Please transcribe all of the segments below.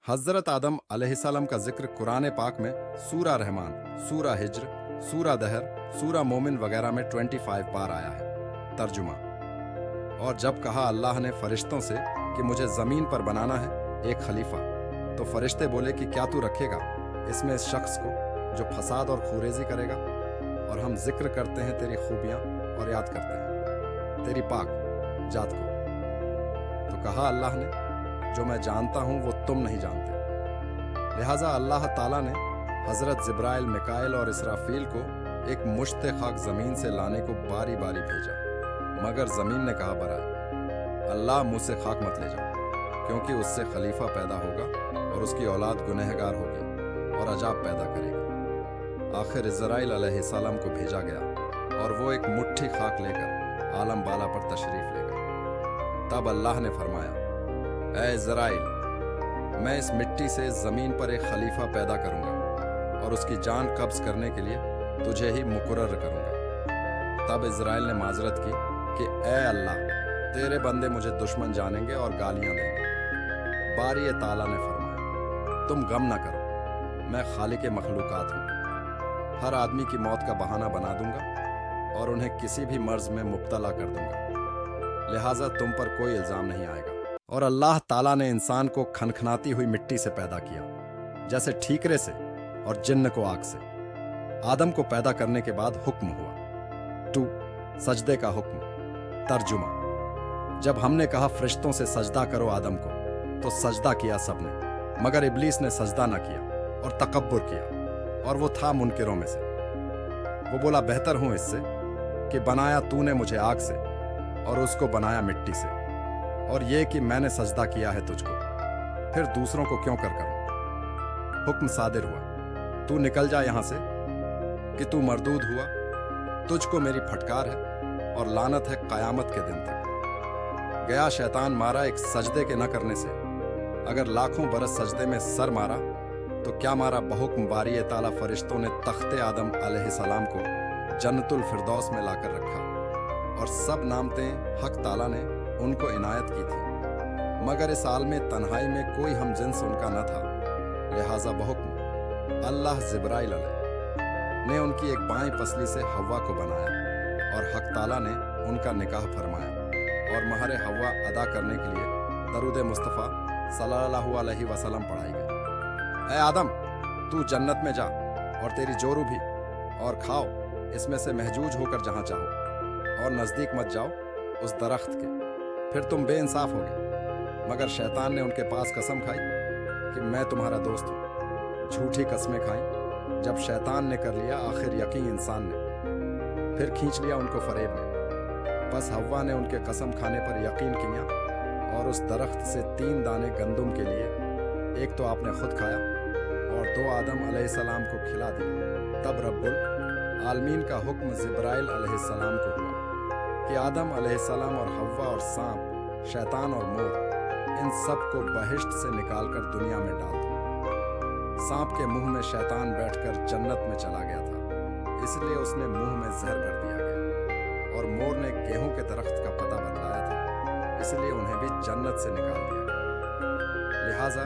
हज़रत आदम अलैहिस्सलाम का जिक्र कुरान पाक में सूरा रहमान, सूरा हिज्र, सूरा दहर, सूरा मोमिन वगैरह में 25 बार आया है। तर्जुमा। और जब कहा अल्लाह ने फरिश्तों से कि मुझे ज़मीन पर बनाना है एक खलीफा, तो फरिश्ते बोले कि क्या तू रखेगा इसमें इस शख्स को जो फसाद और खूरेजी करेगा। और हम जिक्र करते हैं तेरी खूबियाँ और याद करते हैं तेरी पाक जात को। तो कहा अल्लाह ने, जो मैं जानता हूँ वो तुम नहीं जानते। लिहाजा अल्लाह ताला ने हज़रत जिब्राइल, मिकाइल और इसराफील को एक मुश्त खाक ज़मीन से लाने को बारी बारी भेजा, मगर ज़मीन ने कहा बराए अल्लाह मुझ से खाक मत ले जाओ, क्योंकि उससे खलीफा पैदा होगा और उसकी औलाद गुनहगार होगी और अजाब पैदा करेगी। आखिर इज़राइल अलैहिस्सलाम को भेजा गया और वो एक मुट्ठी खाक लेकर आलम बाला पर तशरीफ़ ले गए। तब अल्लाह ने फरमाया, ऐ इज़राइल, मैं इस मिट्टी से ज़मीन पर एक खलीफा पैदा करूँगा और उसकी जान कब्ज़ करने के लिए तुझे ही मुकर्रर करूँगा। तब इज़राइल ने माजरत की कि ऐ अल्लाह, तेरे बंदे मुझे दुश्मन जानेंगे और गालियाँ देंगे। बारी ताला ने फरमाया, तुम गम न करो, मैं खालिक मखलूकात हूँ। हर आदमी की मौत का बहाना बना दूंगा और उन्हें किसी भी मर्ज में मुब्तला कर दूंगा, लिहाजा तुम पर कोई इल्ज़ाम नहीं आएगा। और अल्लाह ताला ने इंसान को खनखनाती हुई मिट्टी से पैदा किया, जैसे ठीकरे से, और जिन्न को आग से। आदम को पैदा करने के बाद हुक्म हुआ 2 सजदे का हुक्म। तर्जुमा। जब हमने कहा फरिश्तों से सजदा करो आदम को, तो सजदा किया सबने, मगर इब्लीस ने सजदा न किया और तकब्बुर किया, और वो था मुनकिरों में से। वो बोला, बेहतर हूं इससे कि बनाया तूने मुझे आग से और उसको बनाया मिट्टी से, और ये कि मैंने सजदा किया है तुझको, फिर दूसरों को क्यों कर करूं। हुक्म सादिर हुआ, तू निकल जा यहां से कि तू मरदूद हुआ, तुझको मेरी फटकार है और लानत है क़यामत के दिन तक। गया शैतान मारा एक सजदे के न करने से। अगर लाखों बरस सजदे में सर मारा तो क्या मारा, बहुक्म बारी ताला फरिश्तों ने तख्ते आदम अलैहिस्सलाम को जन्नतुल फिरदौस में लाकर रखा, और सब नामतें हक ताला ने उनको इनायत की थी, मगर इस आलम तन्हाई में कोई हम जिन्स उनका न था। लिहाजा बहुक्म अल्लाह जिब्राइल ने उनकी एक बाएं पसली से हव्वा को बनाया, और हक ताला ने उनका निकाह फरमाया, और महर हव्वा अदा करने के लिए दरूद मुस्तफ़ा सल्लल्लाहु अलैहि वसल्लम पढ़ाई गई। ऐ आदम, तू जन्नत में जा और तेरी जोरू भी, और खाओ इसमें से महजूज होकर जहाँ चाहो, और नज़दीक मत जाओ उस दरख्त के, फिर तुम बेइंसाफ होगे। मगर शैतान ने उनके पास कसम खाई कि मैं तुम्हारा दोस्त हूँ। झूठी कस्में खाई। जब शैतान ने कर लिया आखिर यकीन इंसान ने, फिर खींच लिया उनको फरेब में। बस हव्वा ने उनके कसम खाने पर यकीन किया, और उस दरख्त से 3 दाने गंदुम के लिए, एक तो आपने खुद खाया और 2 आदम अलैहिस्सलाम को खिला दिया। तब रब्बुल आलमीन का हुक्म जिब्राइल अलैहिस्सलाम को हुआ कि आदम अलैहिस्सलाम और हव्वा और सांप, शैतान और मोर, इन सब को बहिश्त से निकालकर दुनिया में डाल दो। सांप के मुंह में शैतान बैठकर जन्नत में चला गया था, इसलिए उसने मुंह में जहर भर दिया गया, और मोर ने गेहूं के दरख्त का पता बतलाया था, इसलिए उन्हें भी जन्नत से निकाल दिया गया। लिहाजा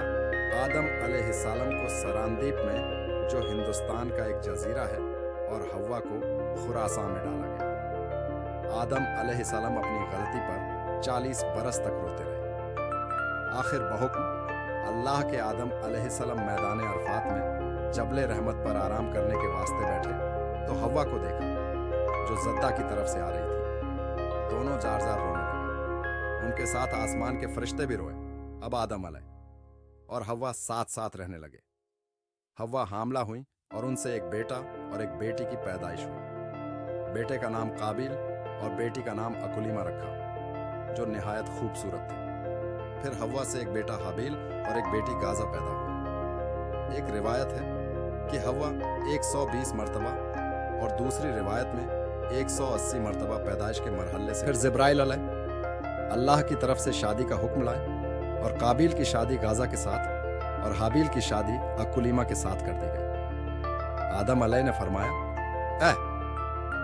आदम अलैहिस्सलाम को सरांदीप में, जो हिंदुस्तान का एक जजीरा है, और हव्वा को खुरासान में डाला गया। आदम अलैहिस्सलाम अपनी गलती पर 40 बरस तक रोते रहे। आखिर बहुक्म अल्लाह के आदम अलैहिस्सलाम मैदान अरफात में जबले रहमत पर आराम करने के वास्ते बैठे, तो हव्वा को देखा जो जद्दा की तरफ से आ रही थी। दोनों जार जार रोने लगे। उनके साथ आसमान के फरिश्ते भी रोए। अब आदम और हव्वा साथ साथ रहने लगे। हव्वा हामला हुई और उनसे एक बेटा और एक बेटी की पैदाइश हुई। बेटे का नाम काबिल और बेटी का नाम अकुलीमा रखा, जो निहायत खूबसूरत थे। फिर हव्वा से एक बेटा हाबिल और एक बेटी गाजा पैदा हुई। एक रिवायत है कि हव्वा 120 मरतबा और दूसरी रिवायत में 180 मरतबा पैदाइश के मरहले से। फिर जिब्राइल अल्लाह की तरफ से शादी का हुक्म लाए, और काबिल की शादी गाजा के साथ और हाबिल की शादी अकुलीमा के साथ कर दी गई। आदम अलैह ने फरमाया,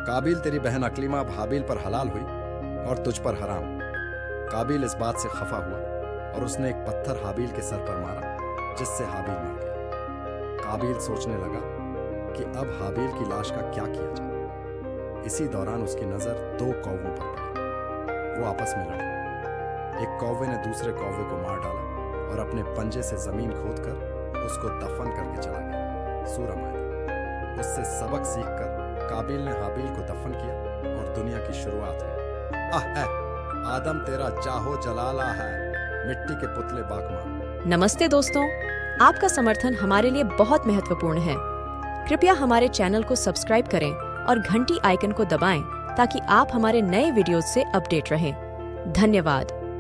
काबिल, तेरी बहन अकलीमा अब हाबिल पर हलाल हुई और तुझ पर हराम। काबिल इस बात से खफा हुआ और उसने एक पत्थर हाबिल के सर पर मारा जिससे हाबील मर गया। काबिल सोचने लगा कि अब हाबील की लाश का क्या किया जाए। इसी दौरान उसकी नजर 2 कौवों पर पड़ी। वो आपस में लड़े। एक कौवे ने दूसरे कौवे को मार डाला और अपने पंजे से जमीन खोदकर उसको दफन करके चला गया। सूरा मायदा। उससे सबक सीखकर काबिल ने हाबील को दफन किया और दुनिया की शुरुआत हुई। आदम तेरा चाहो जलाला है, मिट्टी के पुतले बाकमार। नमस्ते दोस्तों, आपका समर्थन हमारे लिए बहुत महत्वपूर्ण है। कृपया हमारे चैनल को सब्सक्राइब करें और घंटी आइकन को दबाएं ताकि आप हमारे नए वीडियोस से अपडेट रहें। धन्यवाद।